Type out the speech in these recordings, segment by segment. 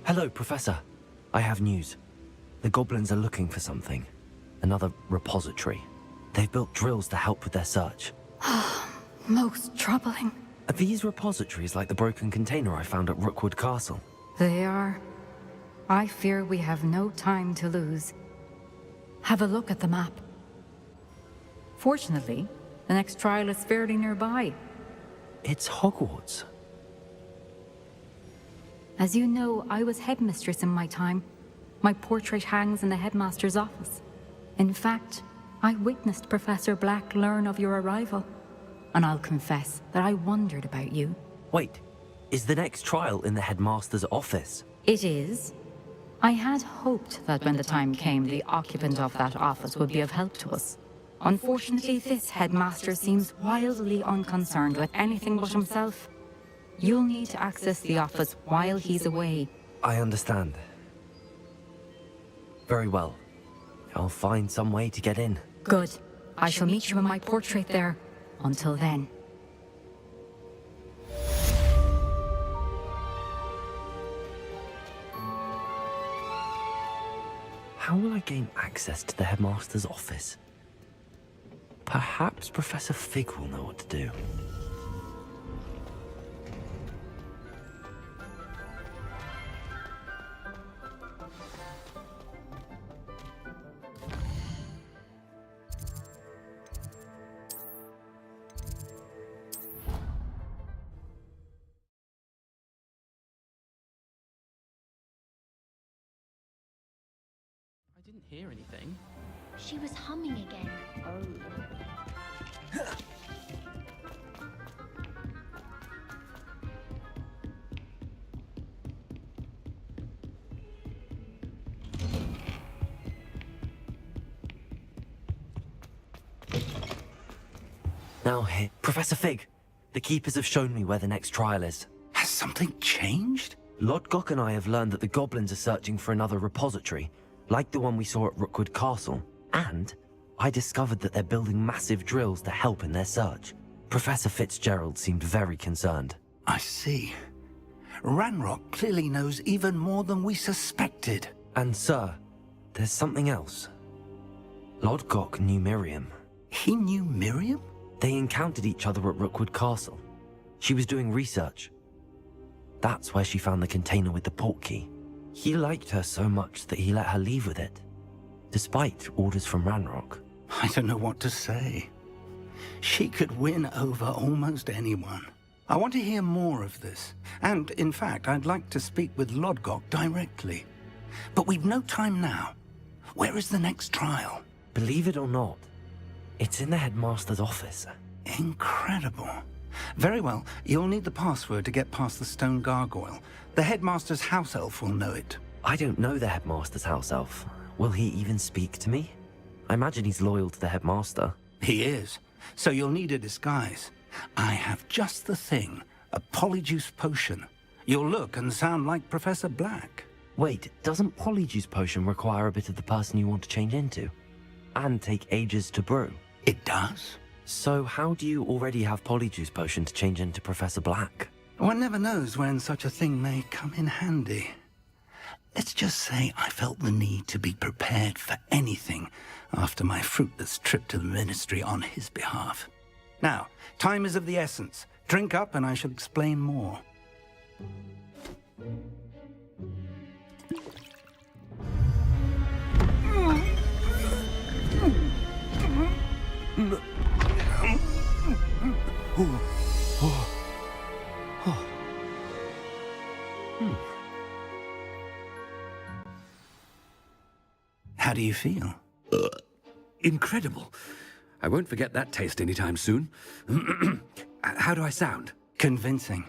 Hello, Professor. I have news. The goblins are looking for something. Another repository. They've built drills to help with their search. Most troubling. Are these repositories like the broken container I found at Rookwood Castle? They are. I fear we have no time to lose. Have a look at the map. Fortunately, the next trial is fairly nearby. It's Hogwarts. As you know, I was headmistress in my time. My portrait hangs in the headmaster's office. In fact, I witnessed Professor Black learn of your arrival. And I'll confess that I wondered about you. Wait, is the next trial in the headmaster's office? It is. I had hoped that when the time came, the occupant of that office would be of help to us. Unfortunately, this headmaster seems wildly unconcerned with anything but himself. You'll need to access the office while he's away. I understand. Very well. I'll find some way to get in. Good. I shall meet you in my portrait there. Until then. How will I gain access to the headmaster's office? Perhaps Professor Fig will know what to do. I didn't hear anything. She was humming again. Now, here, Professor Fig. The Keepers have shown me where the next trial is. Has something changed? Lodgok and I have learned that the goblins are searching for another repository, like the one we saw at Rookwood Castle. And I discovered that they're building massive drills to help in their search. Professor Fitzgerald seemed very concerned. I see. Ranrock clearly knows even more than we suspected. And sir, there's something else. Lodgok knew Miriam. He knew Miriam? They encountered each other at Rookwood Castle. She was doing research. That's where she found the container with the portkey. He liked her so much that he let her leave with it, despite orders from Ranrock. I don't know what to say. She could win over almost anyone. I want to hear more of this. And, in fact, I'd like to speak with Lodgok directly. But we've no time now. Where is the next trial? Believe it or not, it's in the headmaster's office. Incredible. Very well, you'll need the password to get past the stone gargoyle. The headmaster's house elf will know it. I don't know the headmaster's house elf. Will he even speak to me? I imagine he's loyal to the headmaster. He is. So you'll need a disguise. I have just the thing. A polyjuice potion. You'll look and sound like Professor Black. Wait, doesn't Polyjuice Potion require a bit of the person you want to change into? And take ages to brew? It does. So how do you already have Polyjuice Potion to change into Professor Black? One never knows when such a thing may come in handy. Let's just say I felt the need to be prepared for anything after my fruitless trip to the ministry on his behalf. Now, time is of the essence. Drink up and I shall explain more. How do you feel? Incredible. I won't forget that taste anytime soon. How do I sound? Convincing.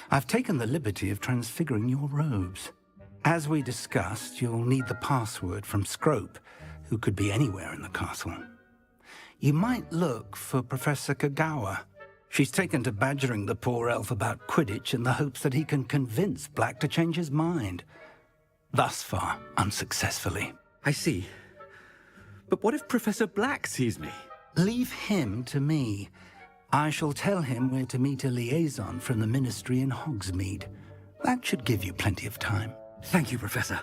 I've taken the liberty of transfiguring your robes. As we discussed, you'll need the password from Scrope, who could be anywhere in the castle. You might look for Professor Kagawa. She's taken to badgering the poor elf about Quidditch in the hopes that he can convince Black to change his mind. Thus far, unsuccessfully. I see. But what if Professor Black sees me? Leave him to me. I shall tell him where to meet a liaison from the ministry in Hogsmeade. That should give you plenty of time. Thank you, Professor.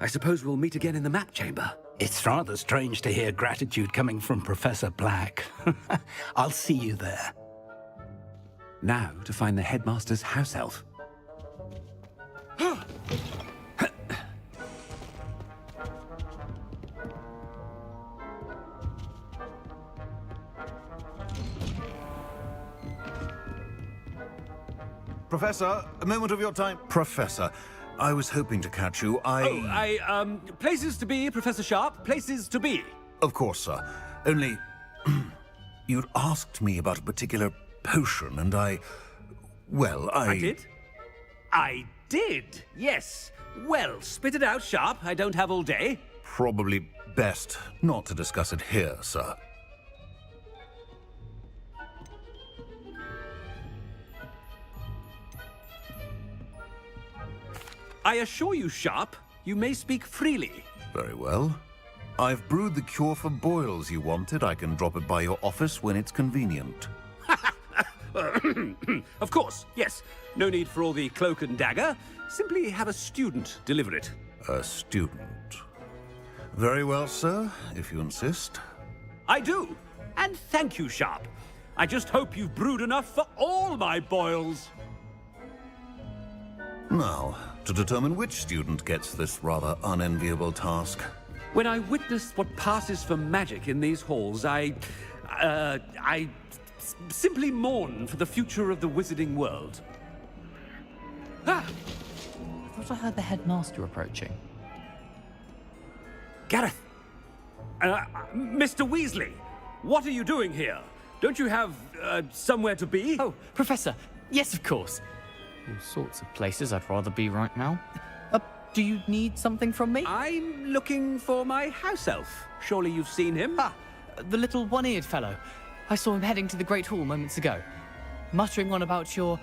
I suppose we'll meet again in the map chamber. It's rather strange to hear gratitude coming from Professor Black. I'll see you there. Now to find the headmaster's house elf. Professor, a moment of your time. Professor, I was hoping to catch you. Places to be, Professor Sharp, places to be. Of course, sir. Only, you'd asked me about a particular potion, and I did? I did, yes. Well, spit it out, Sharp. I don't have all day. Probably best not to discuss it here, sir. I assure you, Sharp, you may speak freely. Very well. I've brewed the cure for boils you wanted. I can drop it by your office when it's convenient. Of course, yes. No need for all the cloak and dagger. Simply have a student deliver it. A student. Very well, sir, if you insist. I do. And thank you, Sharp. I just hope you've brewed enough for all my boils. Now, to determine which student gets this rather unenviable task. When I witnessed what passes for magic in these halls, I simply mourn for the future of the wizarding world. I thought I heard the headmaster approaching. Gareth! Mr. Weasley, what are you doing here? Don't you have, somewhere to be? Oh, Professor, yes, of course. All sorts of places I'd rather be right now. Do you need something from me? I'm looking for my house elf. Surely you've seen him? Ah, the little one-eared fellow. I saw him heading to the Great Hall moments ago, muttering on about your,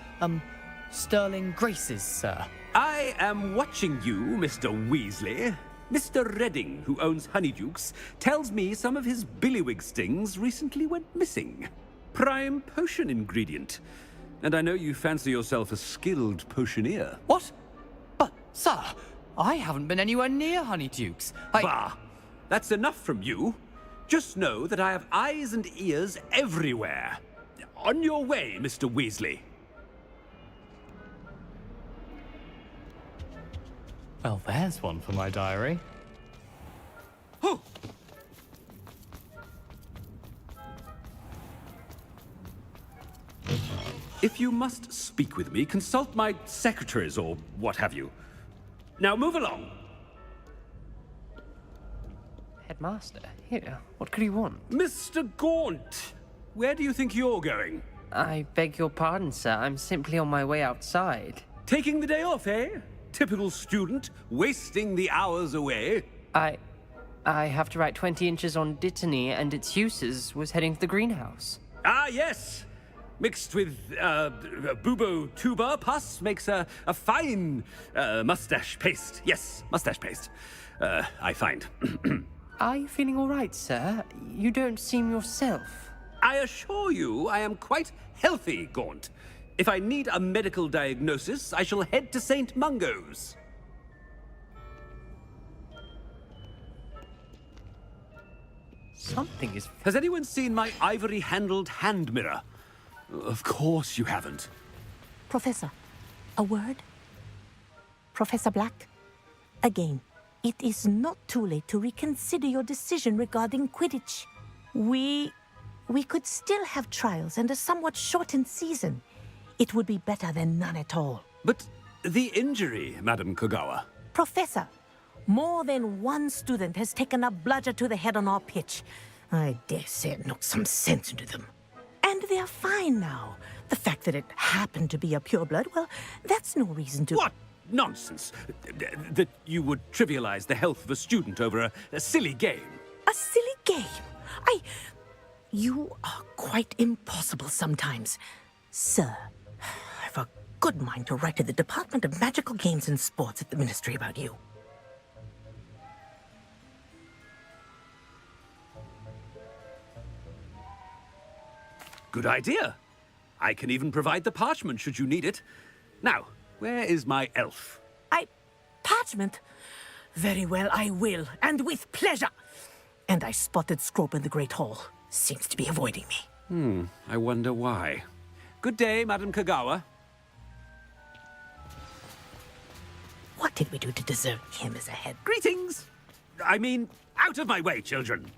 sterling graces, sir. I am watching you, Mr. Weasley. Mr. Redding, who owns Honeydukes, tells me some of his billywig stings recently went missing. Prime potion ingredient. And I know you fancy yourself a skilled potioneer. What? But, sir, I haven't been anywhere near Honeydukes. Bah! That's enough from you. Just know that I have eyes and ears everywhere. On your way, Mr. Weasley. Well, there's one for my diary. Oh! If you must speak with me, consult my secretaries or what have you. Now move along. Headmaster, here, what could he want? Mr. Gaunt, where do you think you're going? I beg your pardon, sir. I'm simply on my way outside. Taking the day off, eh? Typical student, wasting the hours away. I have to write 20 inches on Dittany and its uses. Was heading to the greenhouse. Ah, yes. Mixed with bubo tuber pus makes a fine mustache paste. Yes, mustache paste. I find. Are you feeling all right, sir? You don't seem yourself. I assure you I am quite healthy, Gaunt. If I need a medical diagnosis, I shall head to St. Mungo's. Something is... Has anyone seen my ivory-handled hand mirror? Of course you haven't. Professor, a word? Professor Black? Again, it is not too late to reconsider your decision regarding Quidditch. We could still have trials and a somewhat shortened season. It would be better than none at all. But the injury, Madam Kogawa. Professor, more than one student has taken a bludger to the head on our pitch. I dare say it knocked some sense into them. And they're fine now. The fact that it happened to be a pureblood, well, that's no reason to... What nonsense! That you would trivialize the health of a student over a silly game. A silly game? You are quite impossible sometimes. Sir, I've a good mind to write to the Department of Magical Games and Sports at the Ministry about you. Good idea. I can even provide the parchment should you need it. Now, where is my elf? parchment? Very well, I will, and with pleasure. And I spotted Scrope in the Great Hall. Seems to be avoiding me. I wonder why. Good day, Madam Kagawa. What did we do to deserve him as a head? Greetings! I mean, out of my way, children.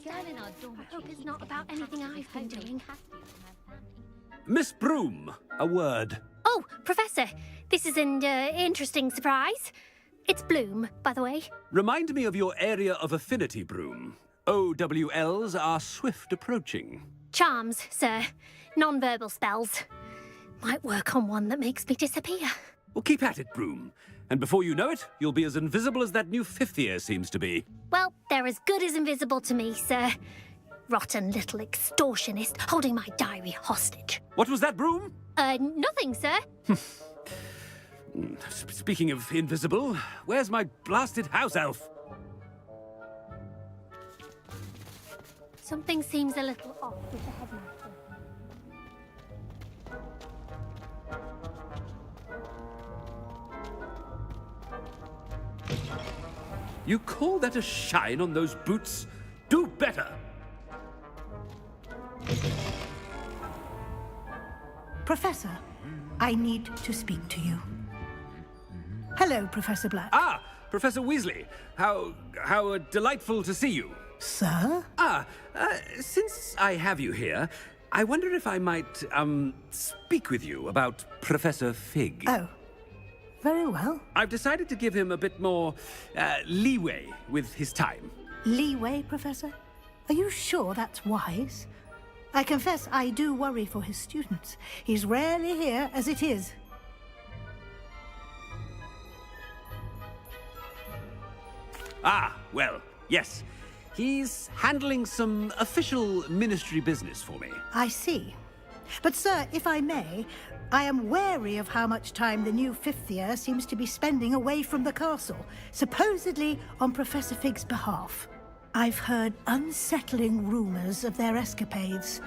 I hope it's not about anything I've been doing. Miss Broom, a word. Oh, Professor, this is an interesting surprise. It's Bloom, by the way. Remind me of your area of affinity, Broom. OWLs are swift approaching. Charms, sir. Non-verbal spells. Might work on one that makes me disappear. Well, keep at it, Broom. And before you know it, you'll be as invisible as that new fifth year seems to be. Well, they're as good as invisible to me, sir. Rotten little extortionist holding my diary hostage. What was that, Broom? Nothing, sir. Speaking of invisible, where's my blasted house elf? Something seems a little off with the headmaster. You call that a shine on those boots? Do better! Professor, I need to speak to you. Hello, Professor Black. Ah, Professor Weasley. How delightful to see you. Sir? Since I have you here, I wonder if I might, speak with you about Professor Fig. Oh, very well. I've decided to give him a bit more, leeway with his time. Leeway, Professor? Are you sure that's wise? I confess I do worry for his students. He's rarely here as it is. Ah, well, yes. He's handling some official ministry business for me. I see. But, sir, if I may, I am wary of how much time the new fifth year seems to be spending away from the castle, supposedly on Professor Fig's behalf. I've heard unsettling rumors of their escapades.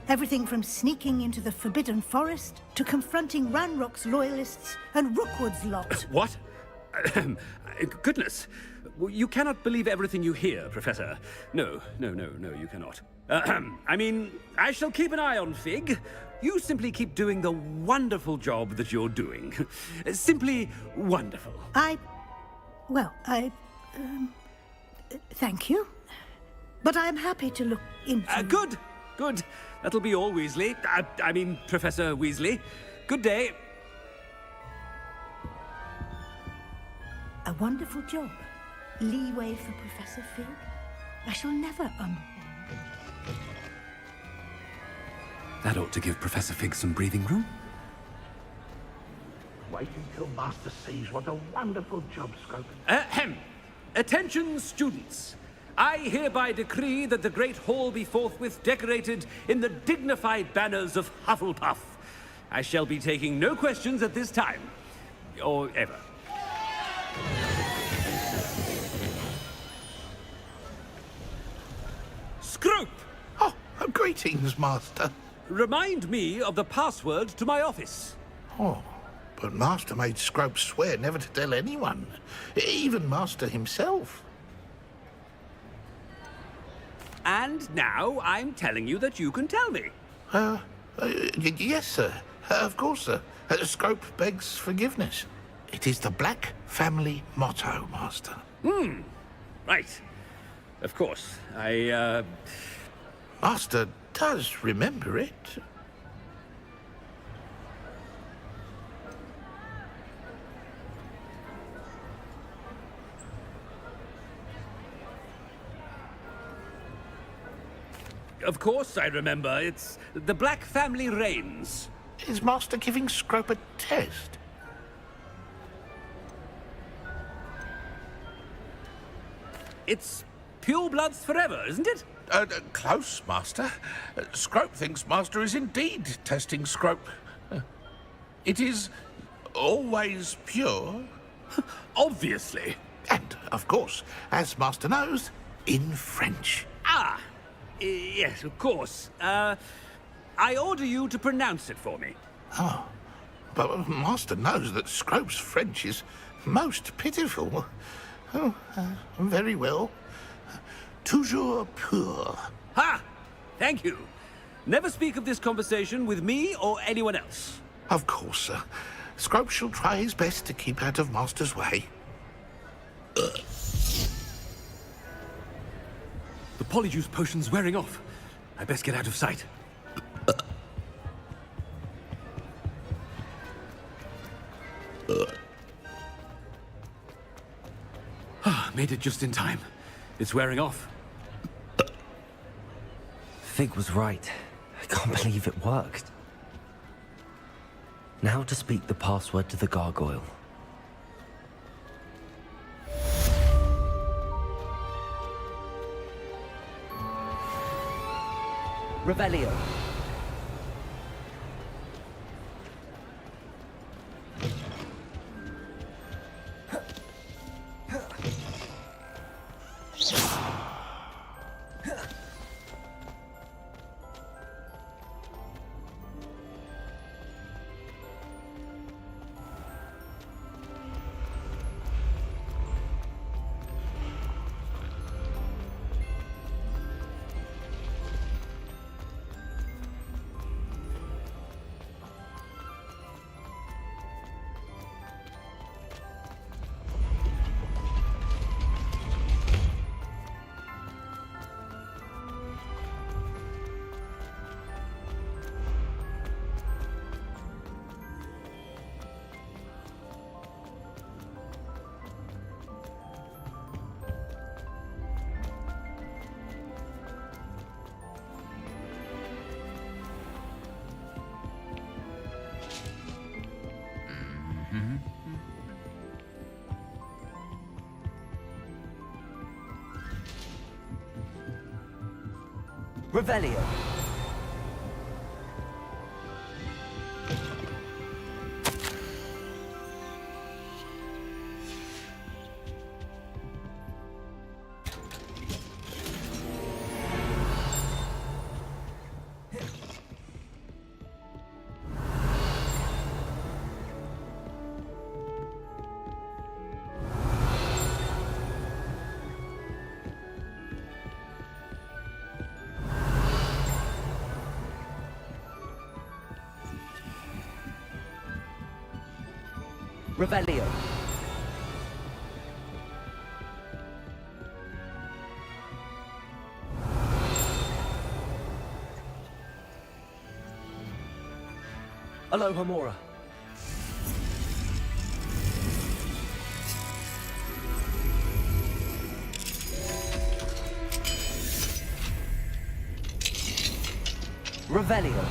Everything from sneaking into the Forbidden Forest to confronting Ranrock's loyalists and Rookwood's lot. What? Goodness. You cannot believe everything you hear, Professor. No, you cannot. I mean, I shall keep an eye on Fig. You simply keep doing the wonderful job that you're doing. Simply wonderful. Thank you. But I'm happy to look into... Good. That'll be all, Weasley. I mean, Professor Weasley. Good day. A wonderful job. Leeway for Professor Fig. I shall never That ought to give Professor Fig some breathing room. Wait until Master sees what a wonderful job, Scrope. Attention, students. I hereby decree that the Great Hall be forthwith decorated in the dignified banners of Hufflepuff. I shall be taking no questions at this time. Or ever. Scrope! Oh, greetings, Master. Remind me of the password to my office. Oh, but Master made Scrope swear never to tell anyone, even Master himself. And now I'm telling you that you can tell me. Yes, sir. Of course, sir. Scrope begs forgiveness. It is the Black family motto, Master. Right. Of course. Master does remember it. Of course I remember. It's the Black family reigns. Is Master giving Scrope a test? It's pure bloods forever, isn't it? Close, Master. Scrope thinks Master is indeed testing Scrope. It is always pure. Obviously. And, of course, as Master knows, in French. Ah! Yes, of course. I order you to pronounce it for me. Oh, but Master knows that Scrope's French is most pitiful. Oh, very well. Toujours pur. Ha! Thank you. Never speak of this conversation with me or anyone else. Of course, sir. Scrope shall try his best to keep out of Master's way. The polyjuice potion's wearing off. I best get out of sight. Made it just in time. It's wearing off. Fig was right. I can't believe it worked. Now to speak the password to the gargoyle. Revelio. Revelio. Revelio. Alohomora. Revelio.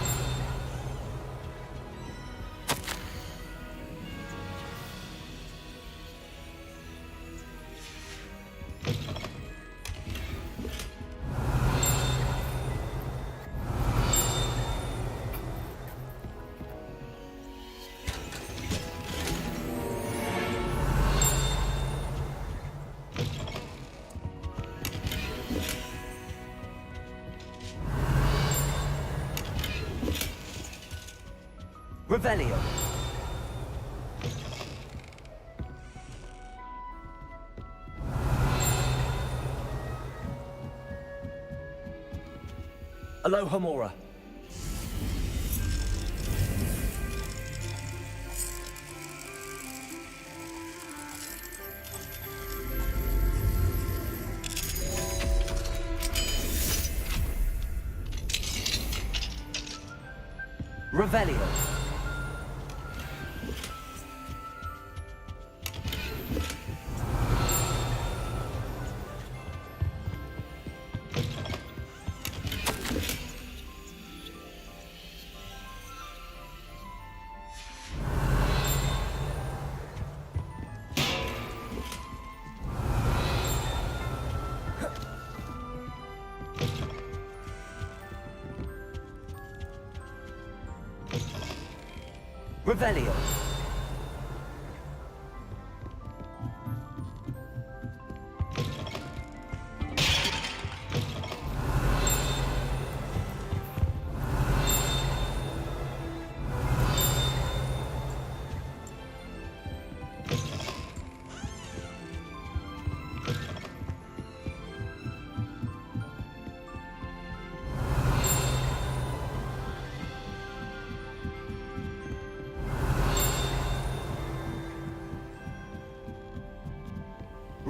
Revelio. Alohomora. Revelio. Revelio.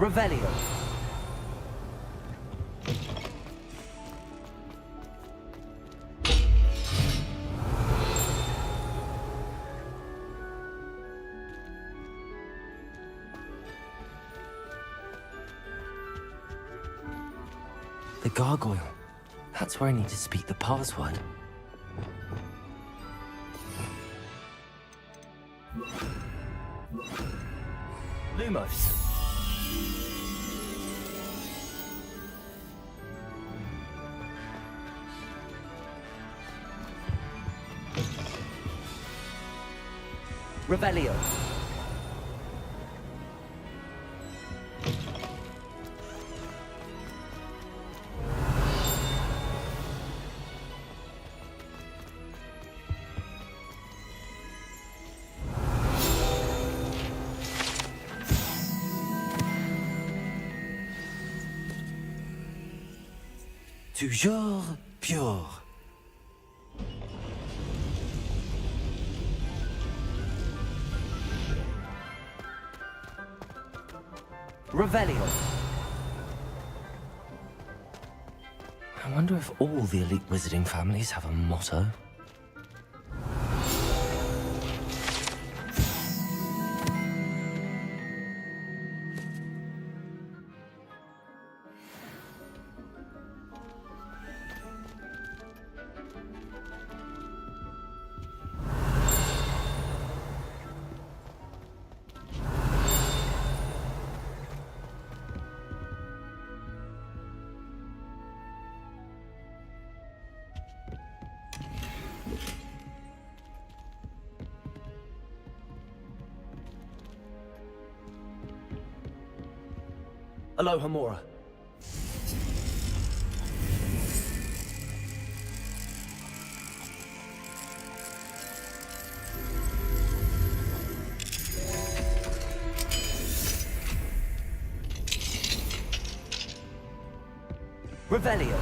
Revelio. The gargoyle. That's where I need to speak the password. Lumos. Revelio. Toujours pure. Revelio. I wonder if all the elite wizarding families have a motto. Aloha Mora. Revelio.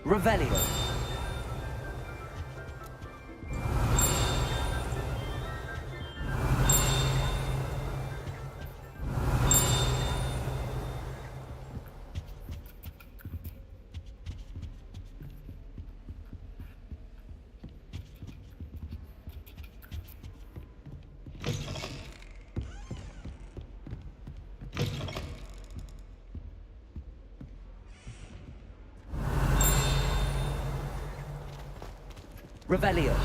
Revelio. Revelio.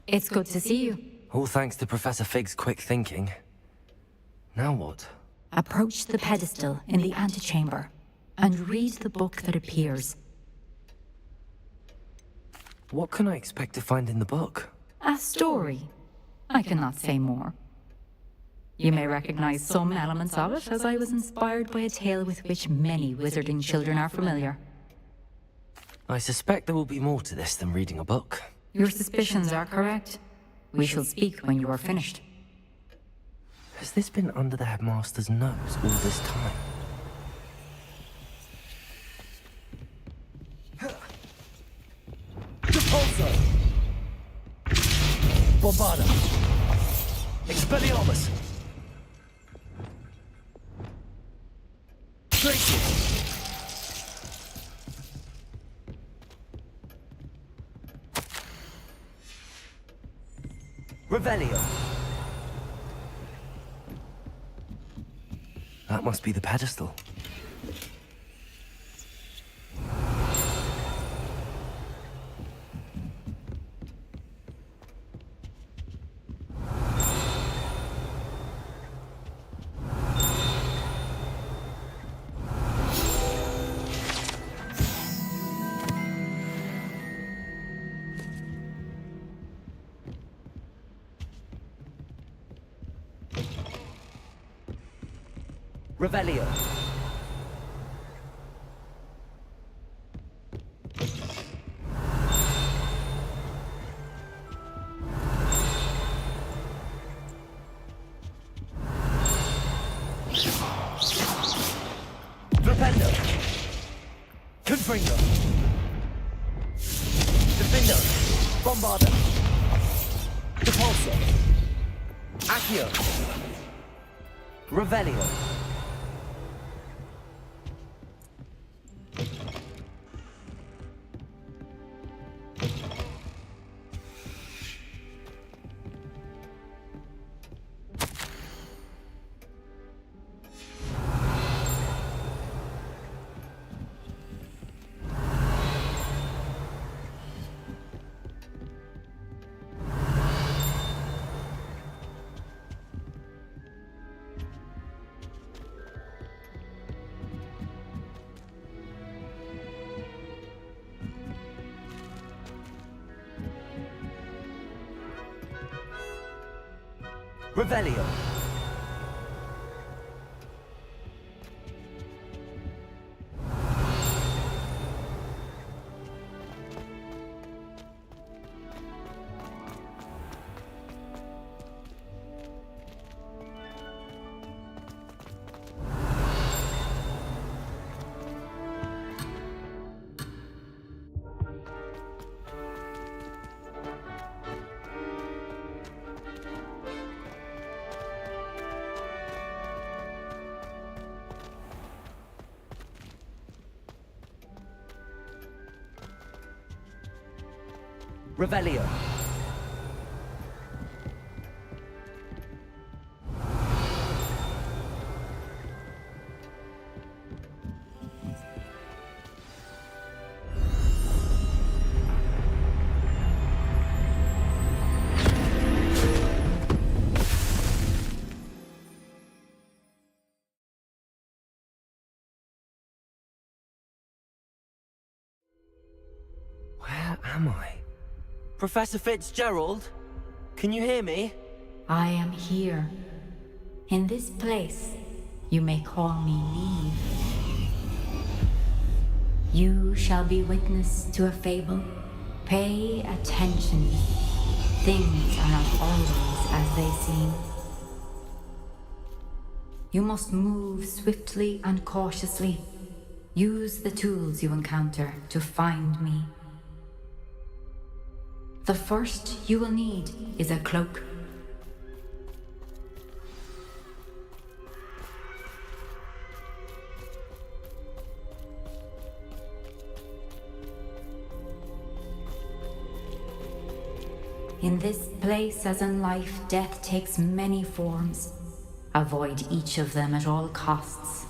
It's good to see you. All thanks to Professor Fig's quick thinking. Now what? Approach the pedestal in the antechamber and read the book that appears. What can I expect to find in the book? A story. I cannot say more. You may recognize some elements of it, as I was inspired by a tale with which many wizarding children are familiar. I suspect there will be more to this than reading a book. Your suspicions are correct. We shall speak when you are finished. Has this been under the headmaster's nose all this time? Repulsor! Bombarda! Expelliarmus! Gracious! Revelio. That must be the pedestal. Revelio. Rependo. Confringo. Defendo. Bombarda. Depulso. Accio. Revelio. Revelio. Revelio. Where am I? Professor Fitzgerald? Can you hear me? I am here. In this place, you may call me Neve. You shall be witness to a fable. Pay attention. Things are not always as they seem. You must move swiftly and cautiously. Use the tools you encounter to find me. The first you will need is a cloak. In this place, as in life, death takes many forms. Avoid each of them at all costs.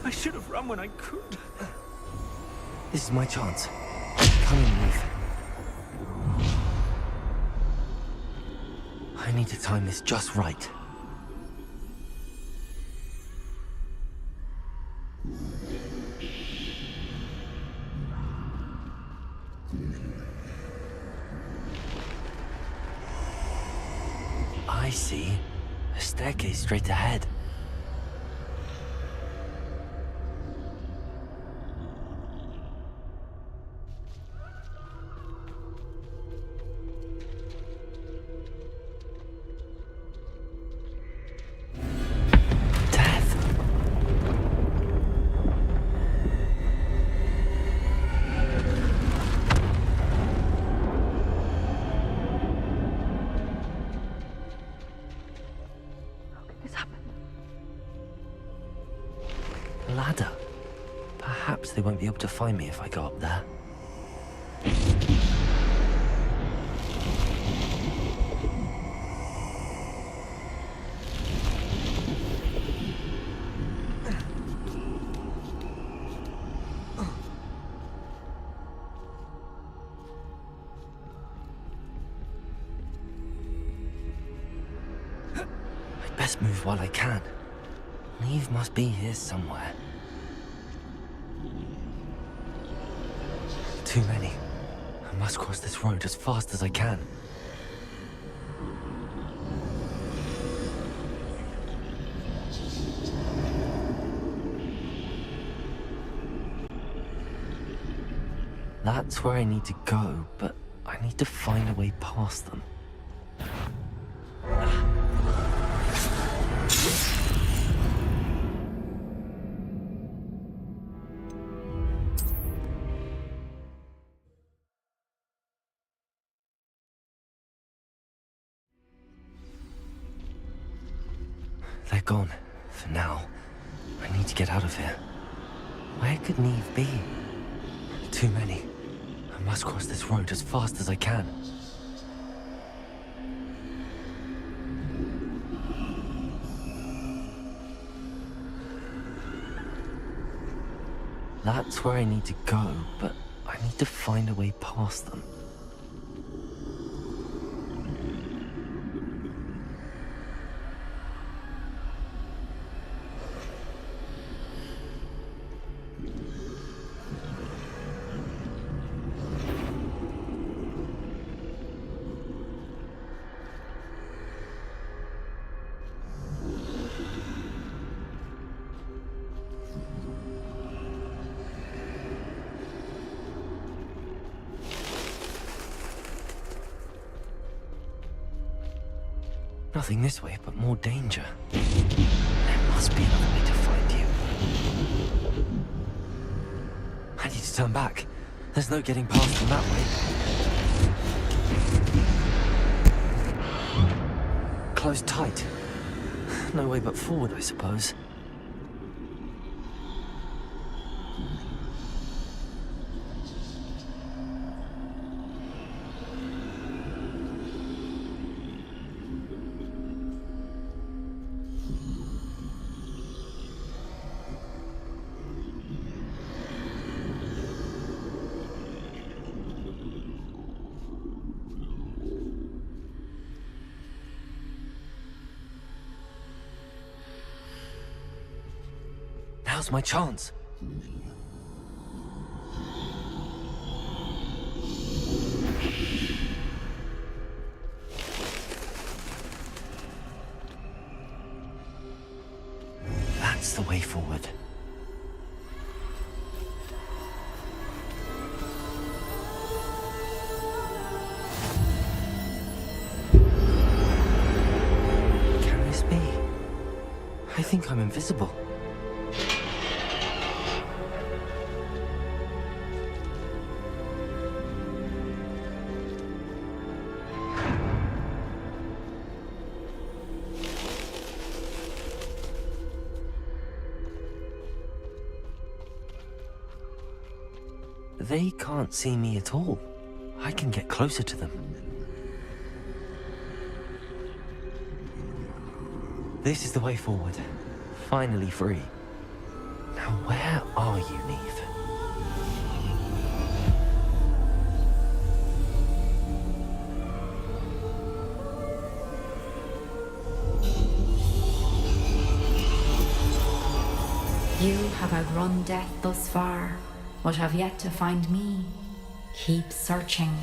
I should have run when I could. This is my chance. Come in, Neve. I need to time this just right. I see. A staircase straight ahead. Perhaps they won't be able to find me if I go up there. I'd best move while I can. Neve must be here somewhere. Too many. I must cross this road as fast as I can. That's where I need to go, but I need to find a way past them. They're gone, for now. I need to get out of here. Where could Neve be? Too many. I must cross this road as fast as I can. That's where I need to go, but I need to find a way past them. Nothing this way, but more danger. There must be another way to find you. I need to turn back. There's no getting past them that way. Closed tight. No way but forward, I suppose. Now's my chance. That's the way forward. Can this be? I think I'm invisible. They can't see me at all. I can get closer to them. This is the way forward. Finally free. Now where are you, Neve? You have outrun death thus far, but have yet to find me. Keep searching,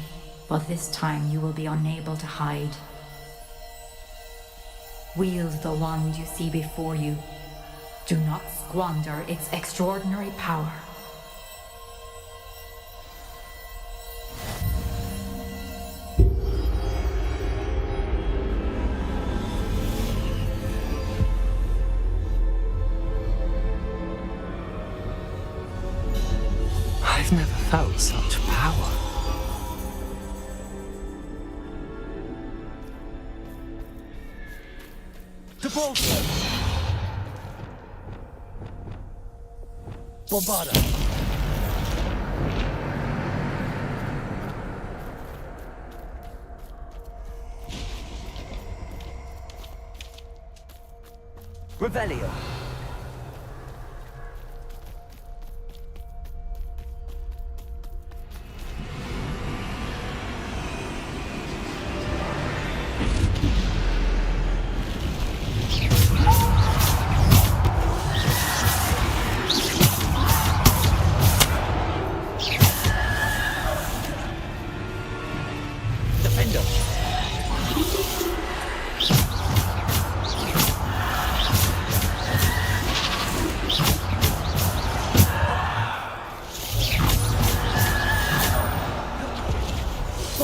but this time you will be unable to hide. Wield the wand you see before you. Do not squander its extraordinary power. I've never felt such power. To Bolton! Bombarda. Revelio. Defender.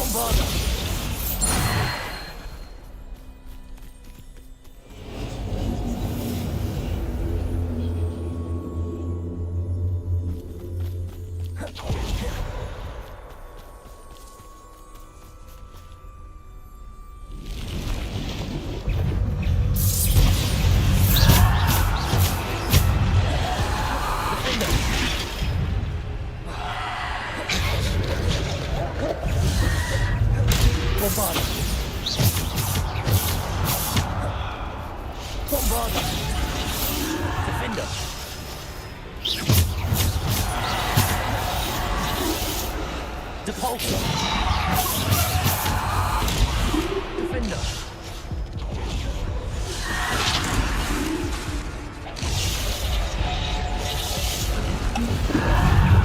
Bombarda. Bombarda. Bombarda. Defender. Depulsor. Defender.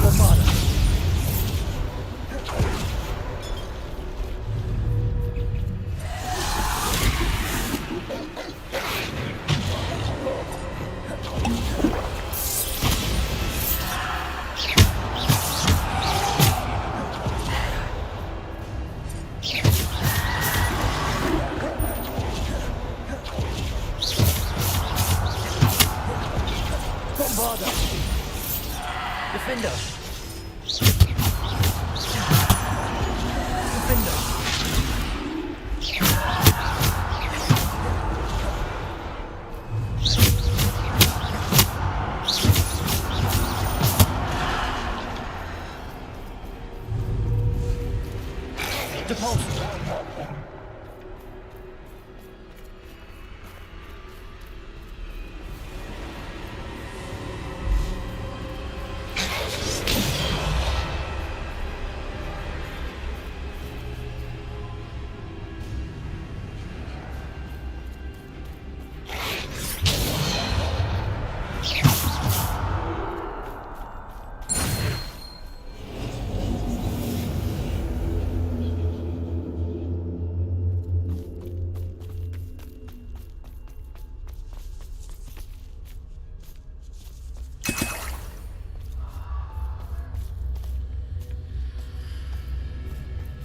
Bombarda. Bombarda. Defender. Defender. Depulsor.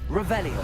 Revelio.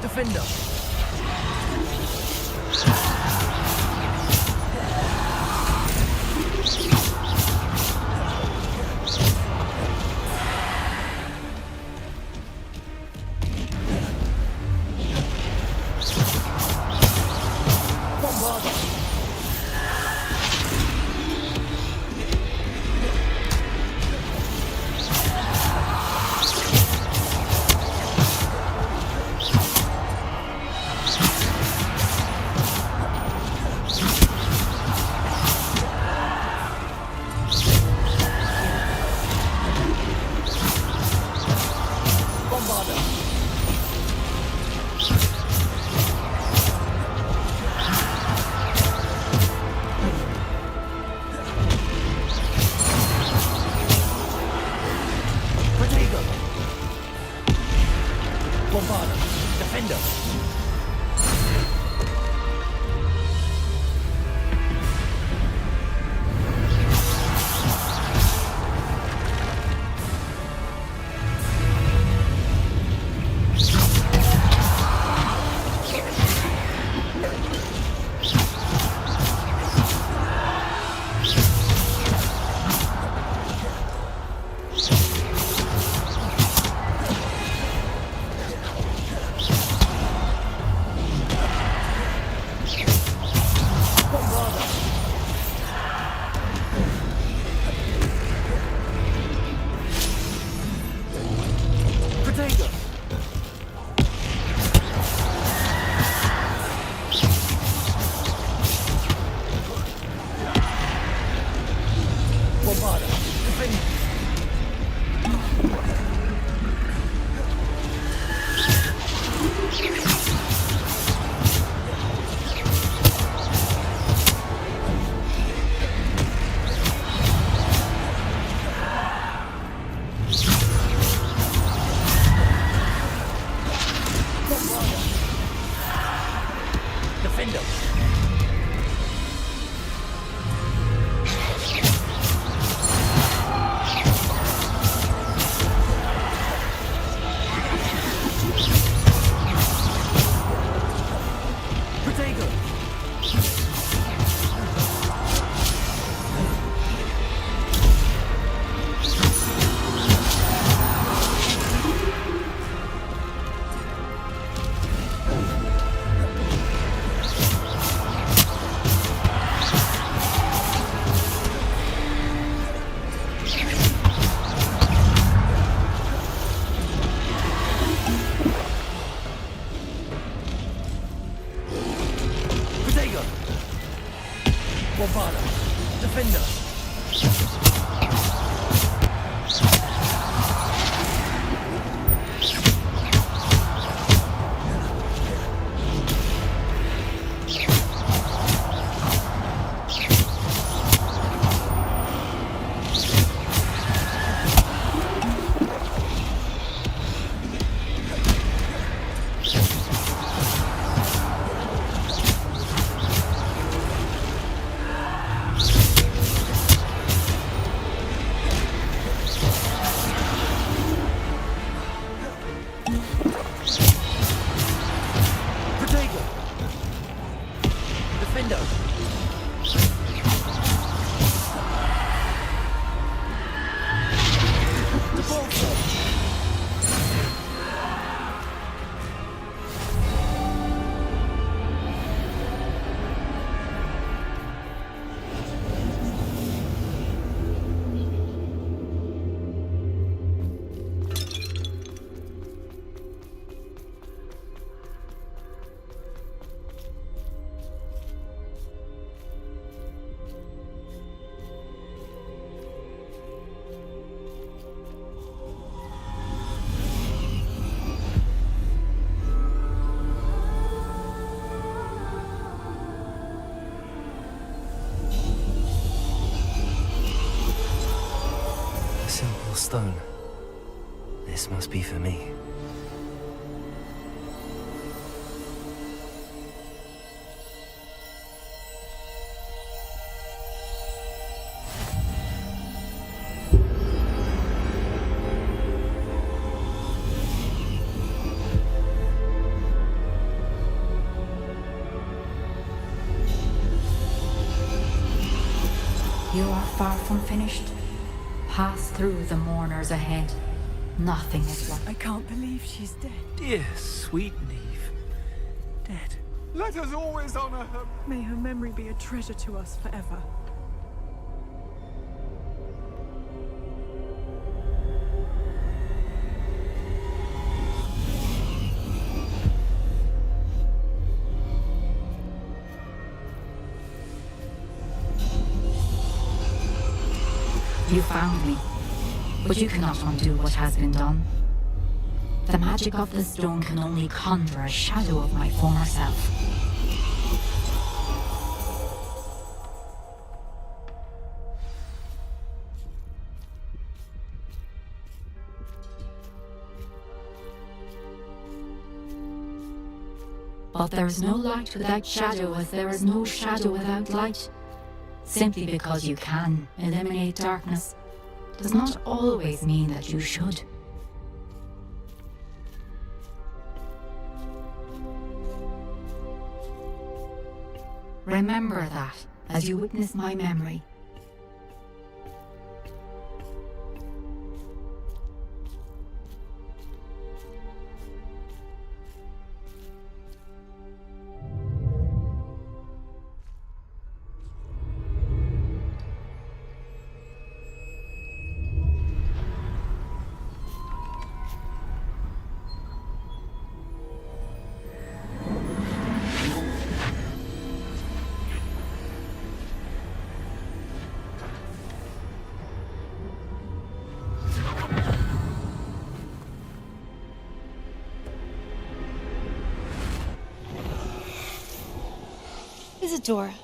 Defender. Stone. This must be for me. You are far from finished. Pass through the mourners ahead. Nothing is left. I can't believe she's dead. Dear, sweet Neve. Dead. Let us always honor her. May her memory be a treasure to us forever. You found me, but you cannot undo what has been done. The magic of the stone can only conjure a shadow of my former self. But there is no light without shadow, as there is no shadow without light. Simply because you can eliminate darkness does not always mean that you should. Remember that as you witness my memory. Isadora,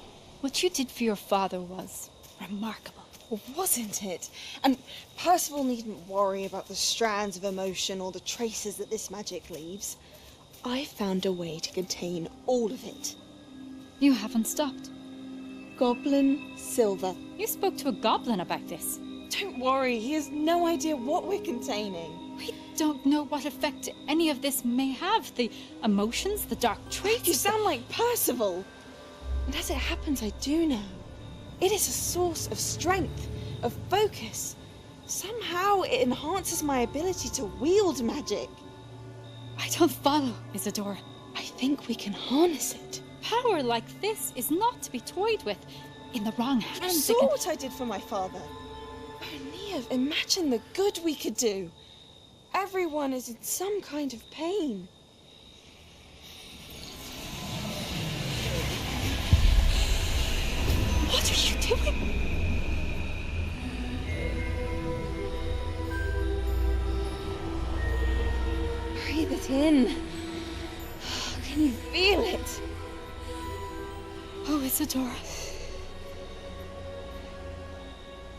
what you did for your father was remarkable. Wasn't it? And Percival needn't worry about the strands of emotion or the traces that this magic leaves. I found a way to contain all of it. You haven't stopped. Goblin Silver. You spoke to a goblin about this. Don't worry, he has no idea what we're containing. We don't know what effect any of this may have. The emotions, the dark traits. You sound like Percival. And as it happens, I do know. It is a source of strength, of focus. Somehow it enhances my ability to wield magic. I don't follow, Isadora. I think we can harness it. Power like this is not to be toyed with. In the wrong hands, You saw what I did for my father. Oh, Neve, imagine the good we could do. Everyone is in some kind of pain. What are you doing? Breathe it in. Can you feel it? Oh, Isadora.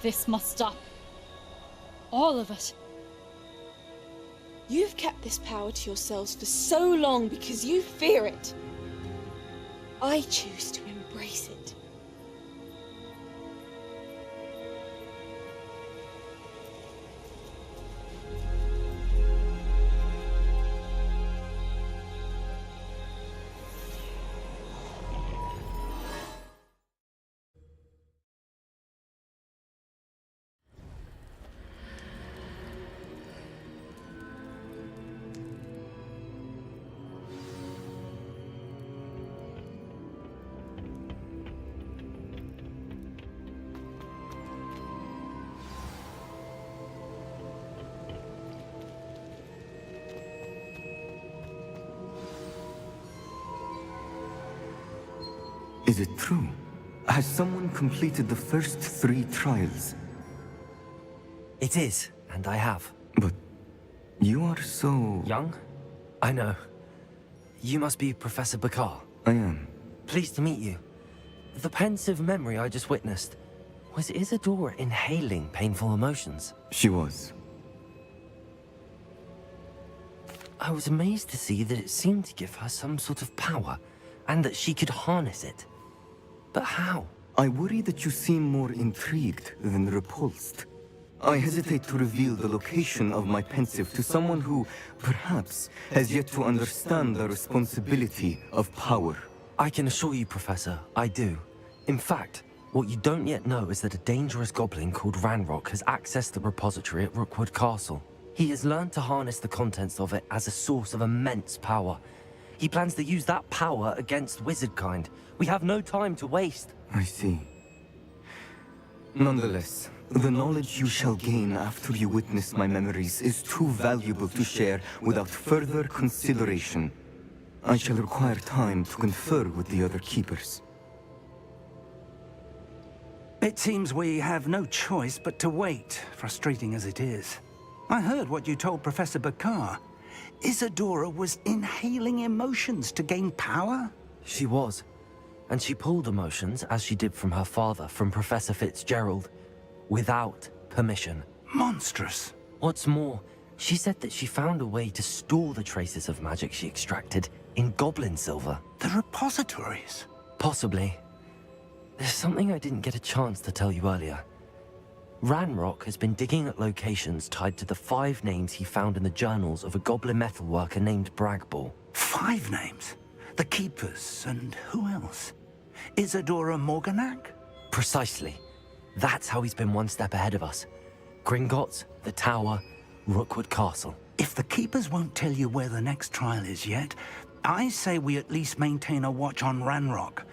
This must stop. All of it. You've kept this power to yourselves for so long because you fear it. I choose to embrace it. Is it true? Has someone completed the first 3 trials? It is, and I have. But you are so... Young? I know. You must be Professor Bakar. I am. Pleased to meet you. The pensive memory I just witnessed, was Isadora inhaling painful emotions? She was. I was amazed to see that it seemed to give her some sort of power, and that she could harness it. But how? I worry that you seem more intrigued than repulsed. I hesitate to reveal the location of my pensive to someone who, perhaps, has yet to understand the responsibility of power. I can assure you, Professor, I do. In fact, What you don't yet know is that a dangerous goblin called Ranrock has accessed the repository at Rookwood Castle. He has learned to harness the contents of it as a source of immense power. He plans to use that power against wizardkind. We have no time to waste. I see. Nonetheless, the knowledge you shall gain after you witness my memories is too valuable to share without further consideration. I shall require time to confer with the other keepers. It seems we have no choice but to wait, frustrating as it is. I heard what you told Professor Bakar. Isadora was inhaling emotions to gain power? She was. And she pulled emotions, as she did from her father, from Professor Fitzgerald, without permission. Monstrous. What's more, she said that she found a way to store the traces of magic she extracted in goblin silver. The repositories? Possibly. There's something I didn't get a chance to tell you earlier. Ranrock has been digging at locations tied to the 5 names he found in the journals of a goblin metalworker named Bragball. 5 names? The Keepers, and who else? Isadora Morganac? Precisely. That's how he's been one step ahead of us. Gringotts, the Tower, Rookwood Castle. If the Keepers won't tell you where the next trial is yet, I say we at least maintain a watch on Ranrock.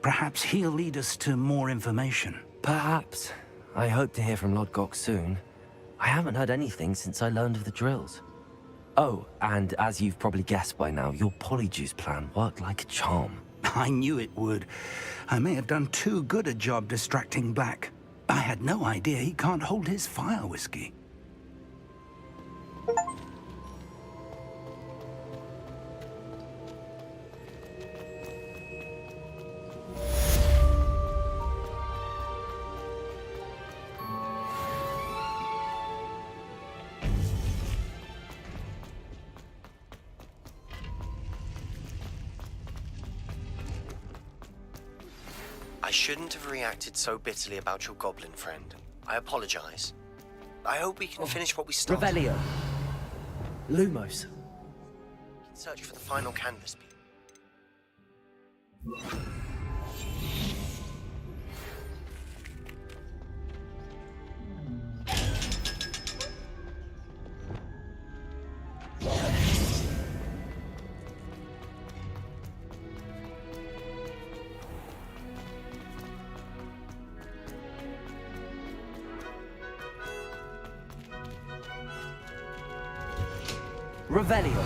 Perhaps he'll lead us to more information. Perhaps. I hope to hear from Lodgok soon. I haven't heard anything since I learned of the drills. Oh, and as you've probably guessed by now, your polyjuice plan worked like a charm. I knew it would. I may have done too good a job distracting Black. I had no idea he can't hold his fire whiskey. I shouldn't have reacted so bitterly about your goblin friend. I apologize. I hope we can finish what we started. Revelio. Lumos. We can search for the final canvas piece. Revelio.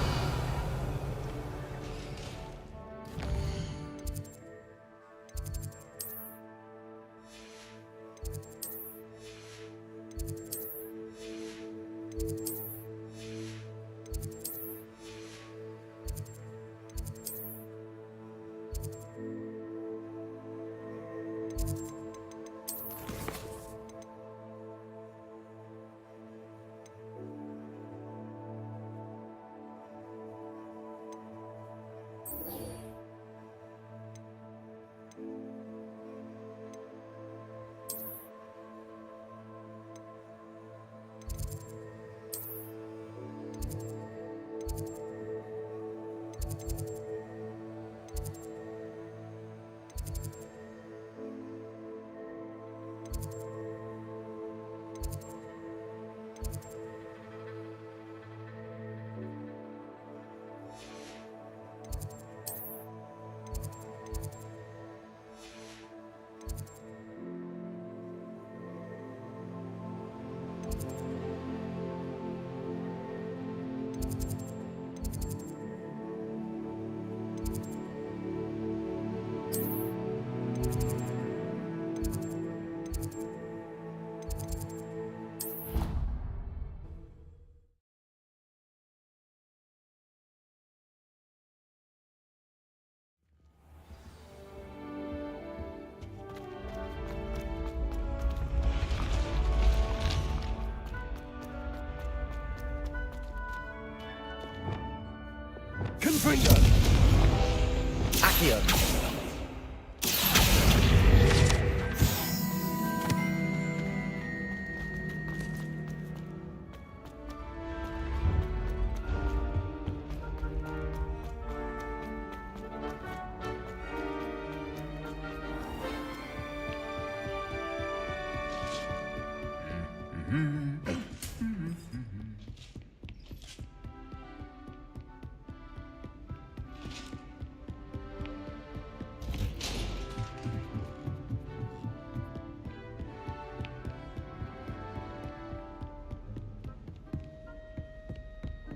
Confringo! Accio!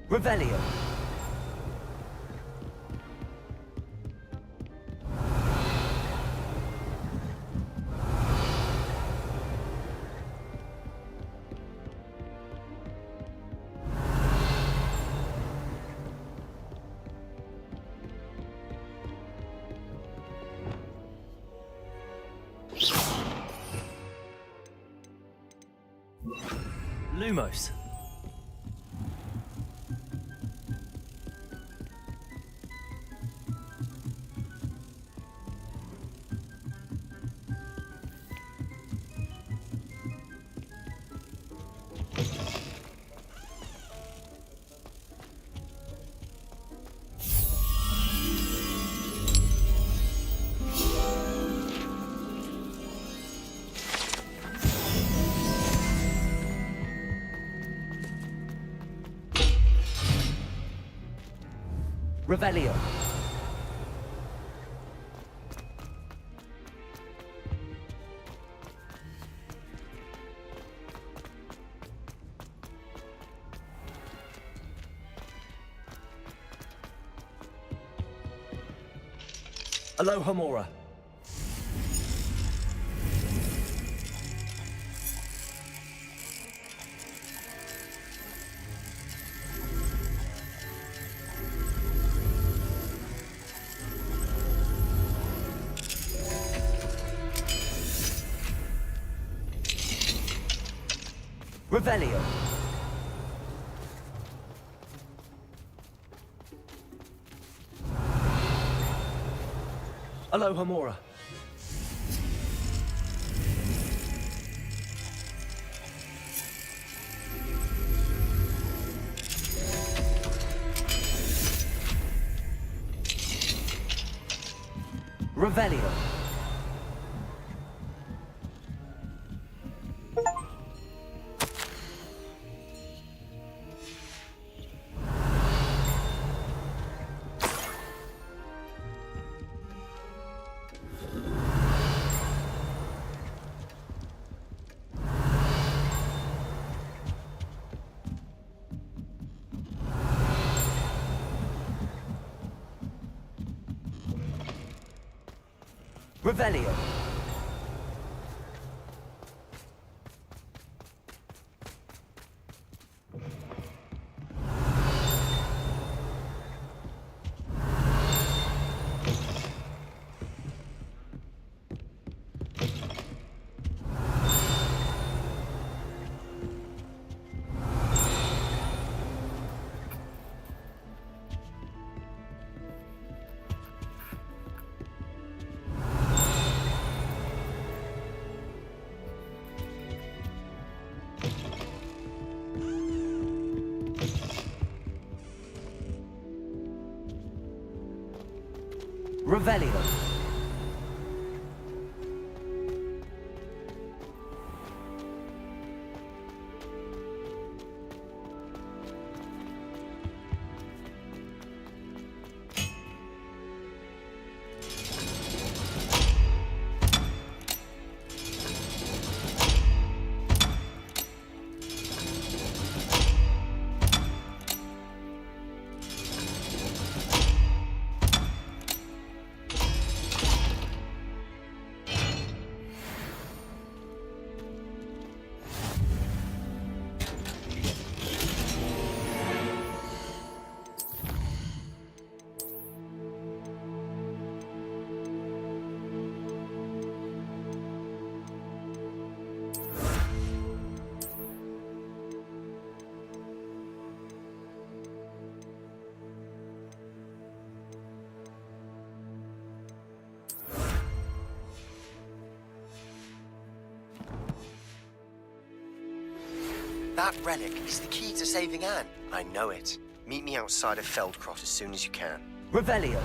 Revelio. Lumos. Revelio. Alohomora. Revelio. Alohomora. Revelio. Revelio. Revelio. That relic is the key to saving Anne. I know it. Meet me outside of Feldcroft as soon as you can. Revelio.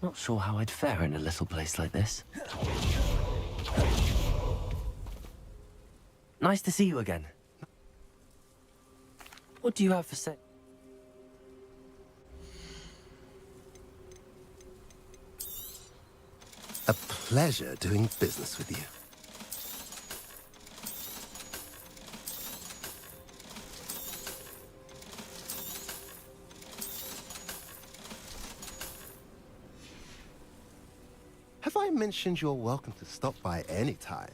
Not sure how I'd fare in a little place like this. Nice to see you again. What do you have for say? A pleasure doing business with you. Have I mentioned you're welcome to stop by any time?